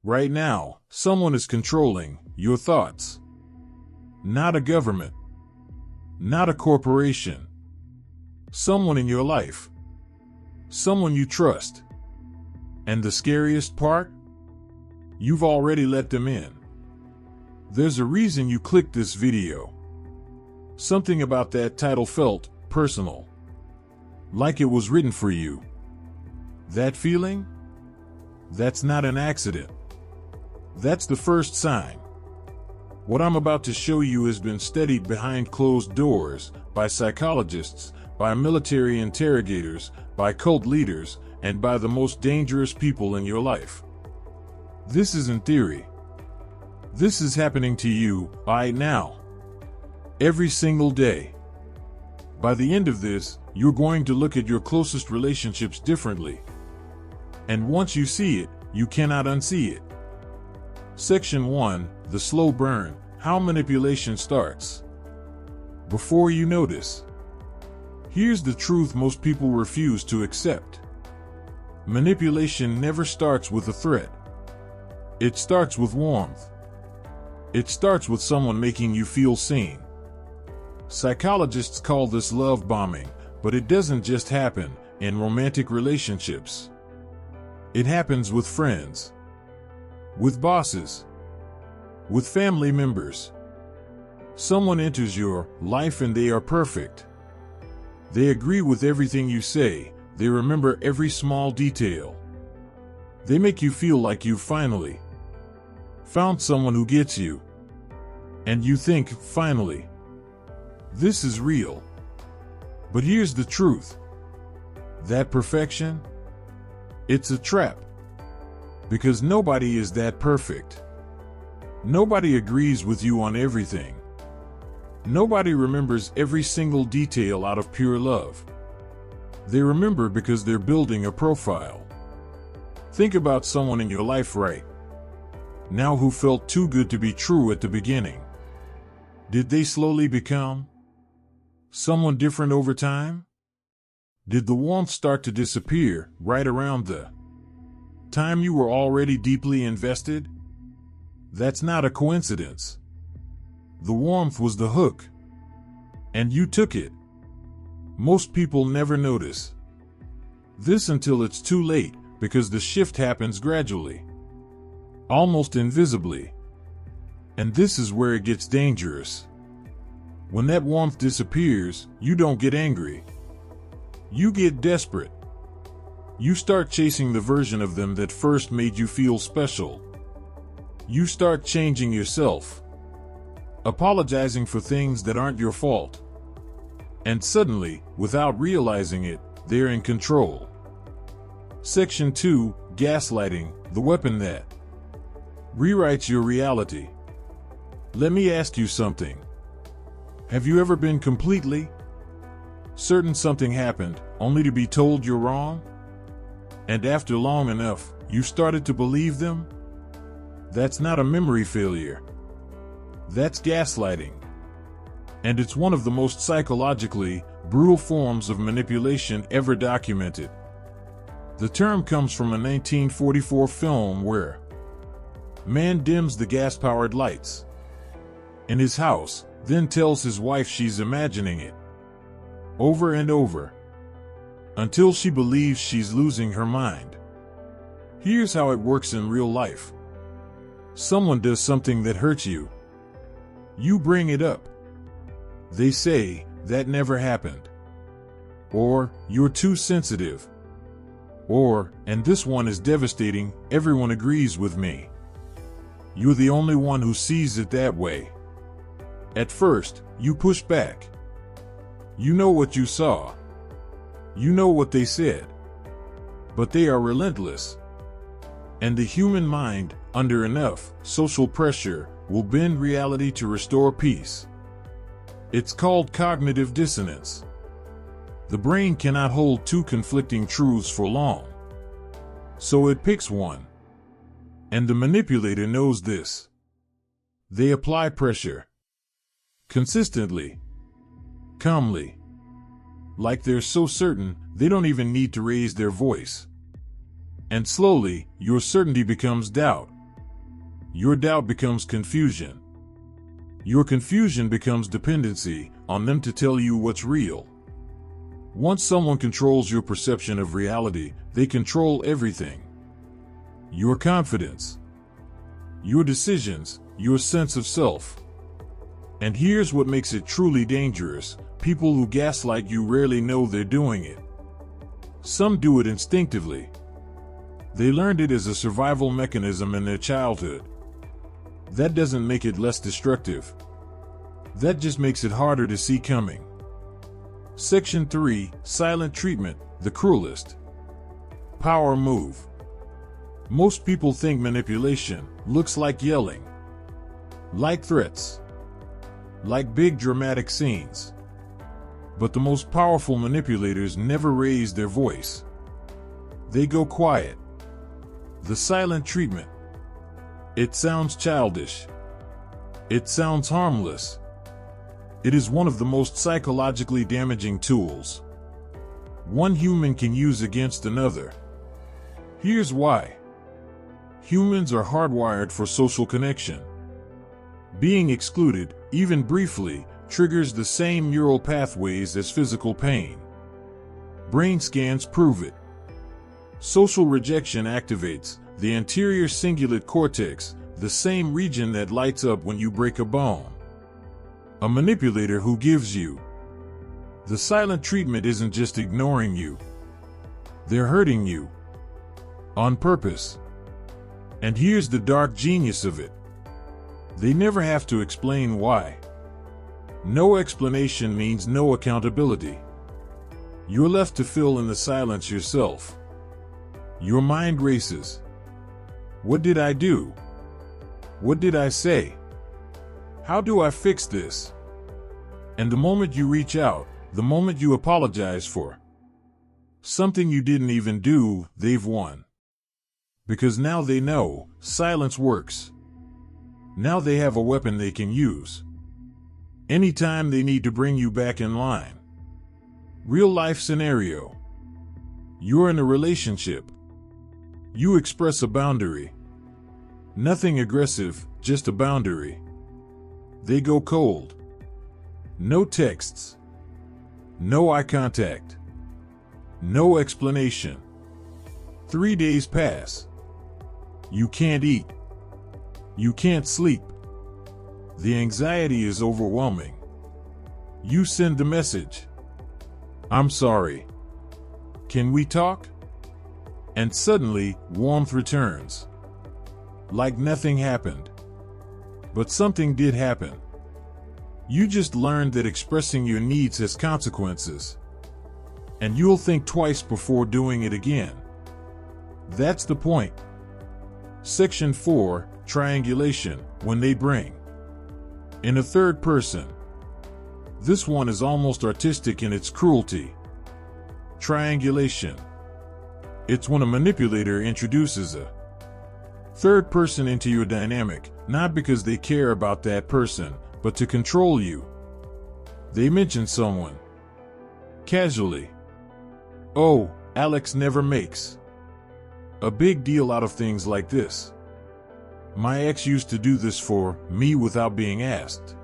Right now, someone is controlling your thoughts. Not a government. Not a corporation. Someone in your life. Someone you trust. And the scariest part? You've already let them in. There's a reason you clicked this video. Something about that title felt personal. Like it was written for you. That feeling? That's not an accident. That's the first sign. What I'm about to show you has been studied behind closed doors, by psychologists, by military interrogators, by cult leaders, and by the most dangerous people in your life. This isn't theory. This is happening to you right now. Every single day. By the end of this, you're going to look at your closest relationships differently. And once you see it, you cannot unsee it. Section 1, the slow burn, how manipulation starts. Before you notice. Here's the truth most people refuse to accept. Manipulation never starts with a threat. It starts with warmth. It starts with someone making you feel seen. Psychologists call this love bombing, but it doesn't just happen in romantic relationships. It happens with friends, with bosses, with family members. Someone enters your life and they are perfect. They agree with everything you say. They remember every small detail. They make you feel like you've finally found someone who gets you. And you think, finally, this is real. But here's the truth. That perfection, it's a trap. Because nobody is that perfect. Nobody agrees with you on everything. Nobody remembers every single detail out of pure love. They remember because they're building a profile. Think about someone in your life right now who felt too good to be true at the beginning. Did they slowly become someone different over time? Did the warmth start to disappear right around the time you were already deeply invested? That's not a coincidence. The warmth was the hook. And you took it. Most people never notice this until it's too late, because the shift happens gradually, almost invisibly. And this is where it gets dangerous. When that warmth disappears, you don't get angry. You get desperate. You start chasing the version of them that first made you feel special. You start changing yourself, apologizing for things that aren't your fault. And suddenly, without realizing it, they're in control. Section 2, gaslighting, the weapon that rewrites your reality. Let me ask you something. Have you ever been completely certain something happened, only to be told you're wrong? And after long enough, you started to believe them? That's not a memory failure. That's gaslighting. And it's one of the most psychologically brutal forms of manipulation ever documented. The term comes from a 1944 film where man dims the gas-powered lights in his house, then tells his wife she's imagining it over and over until she believes she's losing her mind. Here's how it works in real life. Someone does something that hurts you. You bring it up. They say, that never happened. Or, you're too sensitive. Or, and this one is devastating, everyone agrees with me. You're the only one who sees it that way. At first, you push back. You know what you saw. You know what they said. But they are relentless. And the human mind, under enough social pressure, will bend reality to restore peace. It's called cognitive dissonance. The brain cannot hold two conflicting truths for long. So it picks one. And the manipulator knows this. They apply pressure. Consistently. Calmly. Like they're so certain, they don't even need to raise their voice. And slowly, your certainty becomes doubt. Your doubt becomes confusion. Your confusion becomes dependency on them to tell you what's real. Once someone controls your perception of reality, they control everything. Your confidence, your decisions, your sense of self. And here's what makes it truly dangerous. People who gaslight you rarely know they're doing it. Some do it instinctively. They learned it as a survival mechanism in their childhood. That doesn't make it less destructive. That just makes it harder to see coming. Section 3, Silent Treatment, the cruelest. Power move. Most people think manipulation looks like yelling, like threats, like big dramatic scenes. But the most powerful manipulators never raise their voice. They go quiet. The silent treatment. It sounds childish. It sounds harmless. It is one of the most psychologically damaging tools one human can use against another. Here's why. Humans are hardwired for social connection. Being excluded, even briefly, triggers the same neural pathways as physical pain. Brain scans prove it. Social rejection activates the anterior cingulate cortex, the same region that lights up when you break a bone. A manipulator who gives you the silent treatment isn't just ignoring you. They're hurting you. On purpose. And here's the dark genius of it. They never have to explain why. No explanation means no accountability. You're left to fill in the silence yourself. Your mind races. What did I do? What did I say? How do I fix this? And the moment you reach out, the moment you apologize for something you didn't even do, they've won. Because now they know silence works. Now they have a weapon they can use anytime they need to bring you back in line. Real life scenario. You're in a relationship. You express a boundary. Nothing aggressive, just a boundary. They go cold. No texts. No eye contact. No explanation. 3 days pass. You can't eat. You can't sleep. The anxiety is overwhelming. You send the message. I'm sorry. Can we talk? And suddenly, warmth returns. Like nothing happened. But something did happen. You just learned that expressing your needs has consequences. And you'll think twice before doing it again. That's the point. Section 4, Triangulation, when they bring in a third person. This one is almost artistic in its cruelty. Triangulation. It's when a manipulator introduces a third person into your dynamic, not because they care about that person, but to control you. They mention someone casually. Oh, Alex never makes a big deal out of things like this. My ex used to do this for me without being asked.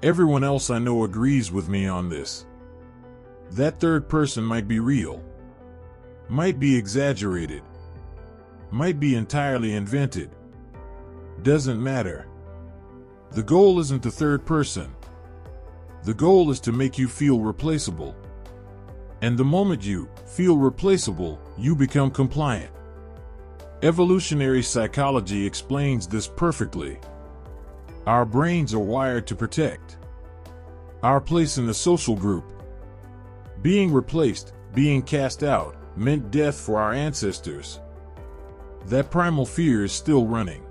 Everyone else I know agrees with me on this. That third person might be real, might be exaggerated, might be entirely invented. Doesn't matter. The goal isn't the third person. The goal is to make you feel replaceable. And the moment you feel replaceable, you become compliant. Evolutionary psychology explains this perfectly. Our brains are wired to protect our place in the social group. Being replaced, being cast out, meant death for our ancestors. That primal fear is still running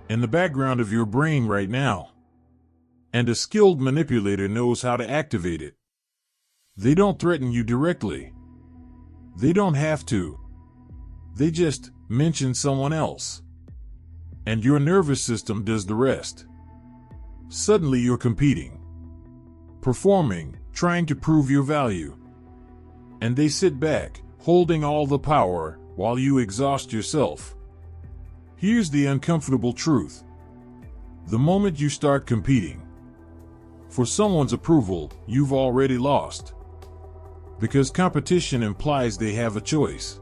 in the background of your brain right now. And a skilled manipulator knows how to activate it. They don't threaten you directly. They don't have to. They just mention someone else. And your nervous system does the rest. Suddenly you're competing, performing, trying to prove your value. And they sit back, holding all the power, while you exhaust yourself. Here's the uncomfortable truth. The moment you start competing for someone's approval, you've already lost. Because competition implies they have a choice.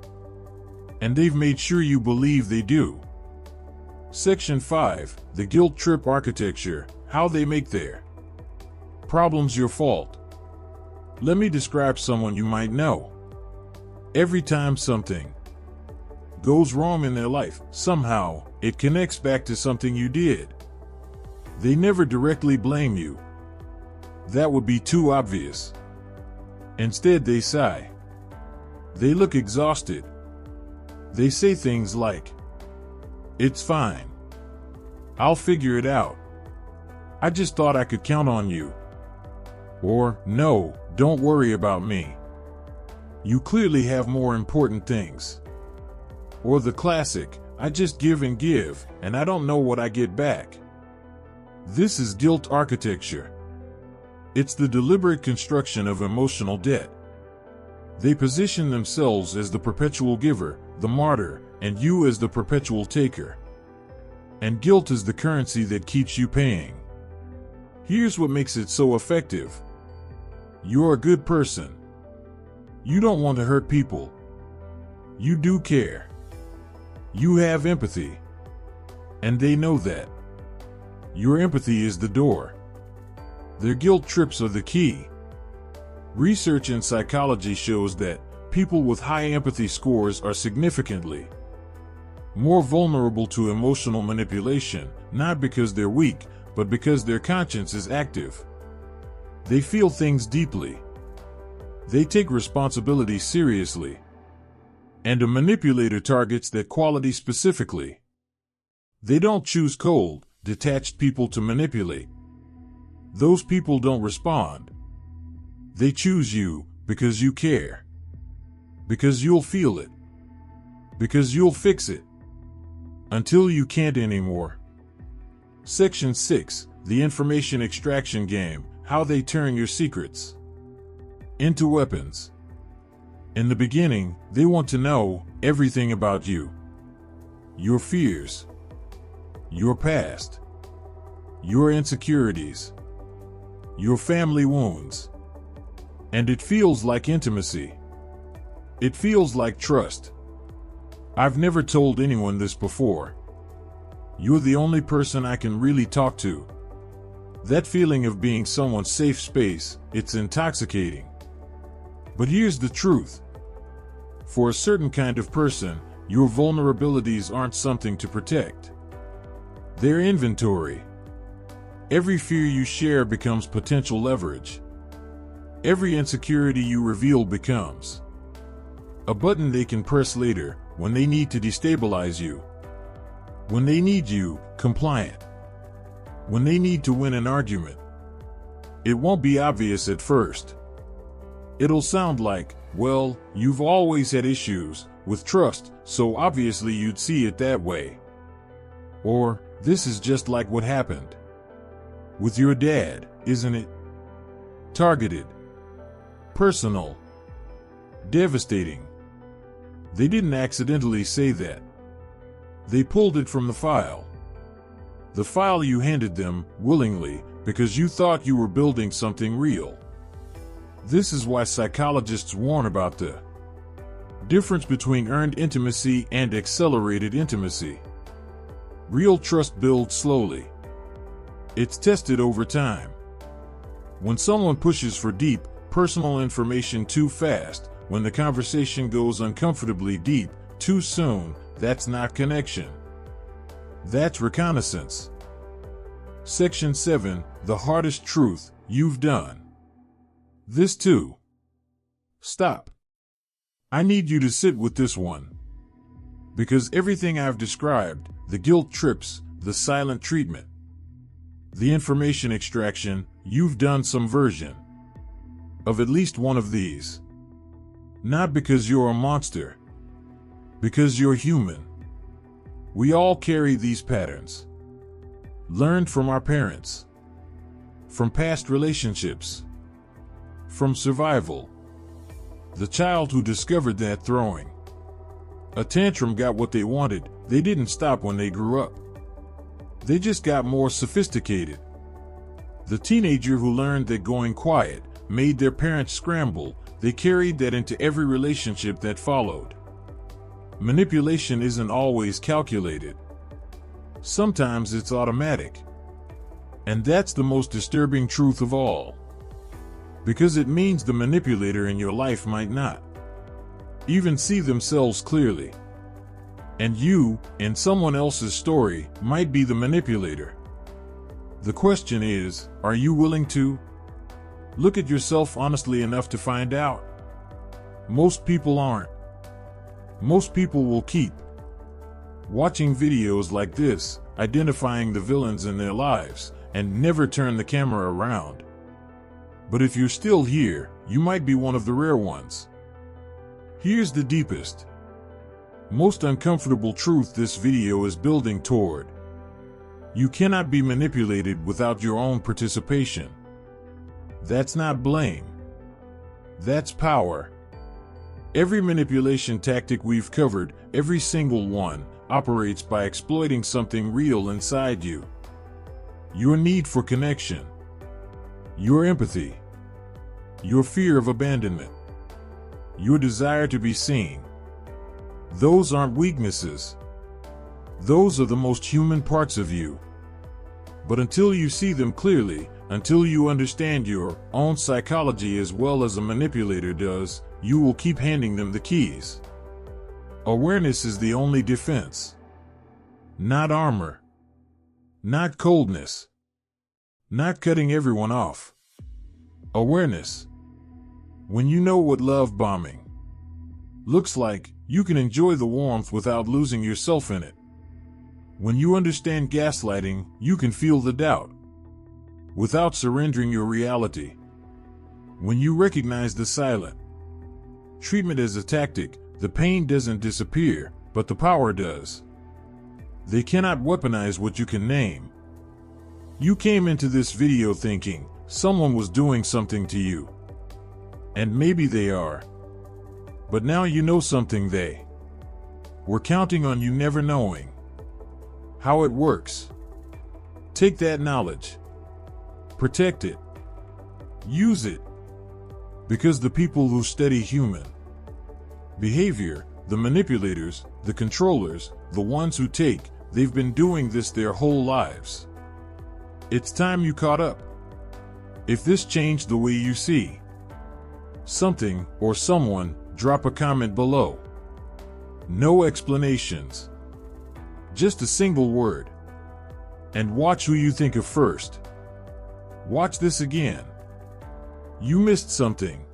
And they've made sure you believe they do. Section 5, the guilt trip architecture, how they make their problems your fault. Let me describe someone you might know. Every time something goes wrong in their life, somehow, it connects back to something you did. They never directly blame you. That would be too obvious. Instead, they sigh. They look exhausted. They say things like, "It's fine. I'll figure it out. I just thought I could count on you." Or, "No, don't worry about me. You clearly have more important things." Or the classic, "I just give, and I don't know what I get back." This is guilt architecture. It's the deliberate construction of emotional debt. They position themselves as the perpetual giver, the martyr, and you as the perpetual taker. And guilt is the currency that keeps you paying. Here's what makes it so effective. You're a good person. You don't want to hurt people. You do care. You have empathy. And they know that. Your empathy is the door. Their guilt trips are the key. Research in psychology shows that people with high empathy scores are significantly more vulnerable to emotional manipulation, not because they're weak, but because their conscience is active. They feel things deeply. They take responsibility seriously. And a manipulator targets that quality specifically. They don't choose cold, detached people to manipulate. Those people don't respond. They choose you because you care. Because you'll feel it. Because you'll fix it. Until you can't anymore. Section 6, the information extraction game, how they turn your secrets into weapons. In the beginning, they want to know everything about you. Your fears. Your past. Your insecurities. Your family wounds. And it feels like intimacy. It feels like trust. I've never told anyone this before. You're the only person I can really talk to. That feeling of being someone's safe space, it's intoxicating. But here's the truth. For a certain kind of person, your vulnerabilities aren't something to protect. They're inventory. Every fear you share becomes potential leverage. Every insecurity you reveal becomes a button they can press later when they need to destabilize you. When they need you compliant. When they need to win an argument. It won't be obvious at first. It'll sound like, well, you've always had issues with trust, so obviously you'd see it that way. Or, this is just like what happened with your dad, isn't it? Targeted. Personal. Devastating. They didn't accidentally say that. They pulled it from the file. The file you handed them, willingly, because you thought you were building something real. This is why psychologists warn about the difference between earned intimacy and accelerated intimacy. Real trust builds slowly. It's tested over time. When someone pushes for deep, personal information too fast, when the conversation goes uncomfortably deep, too soon, that's not connection. That's reconnaissance. Section 7, the hardest truth you've done. This too. Stop. I need you to sit with this one. Because everything I've described, the guilt trips, the silent treatment, the information extraction, you've done some version of at least one of these. Not because you're a monster. Because you're human. We all carry these patterns. Learned from our parents. From past relationships. From survival. The child who discovered that throwing a tantrum got what they wanted, They didn't stop when they grew up. They just got more sophisticated. The teenager who learned that going quiet made their parents scramble, they carried that into every relationship that followed. Manipulation isn't always calculated. Sometimes it's automatic. And that's the most disturbing truth of all. Because it means the manipulator in your life might not even see themselves clearly. And you, in someone else's story, might be the manipulator. The question is, are you willing to look at yourself honestly enough to find out? Most people aren't. Most people will keep watching videos like this, identifying the villains in their lives, and never turn the camera around. But if you're still here, you might be one of the rare ones. Here's the deepest, most uncomfortable truth this video is building toward. You cannot be manipulated without your own participation. That's not blame. That's power. Every manipulation tactic we've covered, every single one, operates by exploiting something real inside you. Your need for connection. Your empathy. Your fear of abandonment. Your desire to be seen. Those aren't weaknesses. Those are the most human parts of you. But until you see them clearly, until you understand your own psychology as well as a manipulator does, you will keep handing them the keys. Awareness is the only defense. Not armor. Not coldness. Not cutting everyone off. Awareness. When you know what love bombing looks like, you can enjoy the warmth without losing yourself in it. When you understand gaslighting, you can feel the doubt without surrendering your reality. When you recognize the silent treatment as a tactic, the pain doesn't disappear, but the power does. They cannot weaponize what you can name. You came into this video thinking someone was doing something to you. And maybe they are. But now you know something they were counting on you never knowing. How it works. Take that knowledge. Protect it. Use it. Because the people who study human behavior, the manipulators, the controllers, the ones who take, they've been doing this their whole lives. It's time you caught up. If this changed the way you see something or someone, drop a comment below. No explanations. Just a single word. And watch who you think of first. Watch this again. You missed something.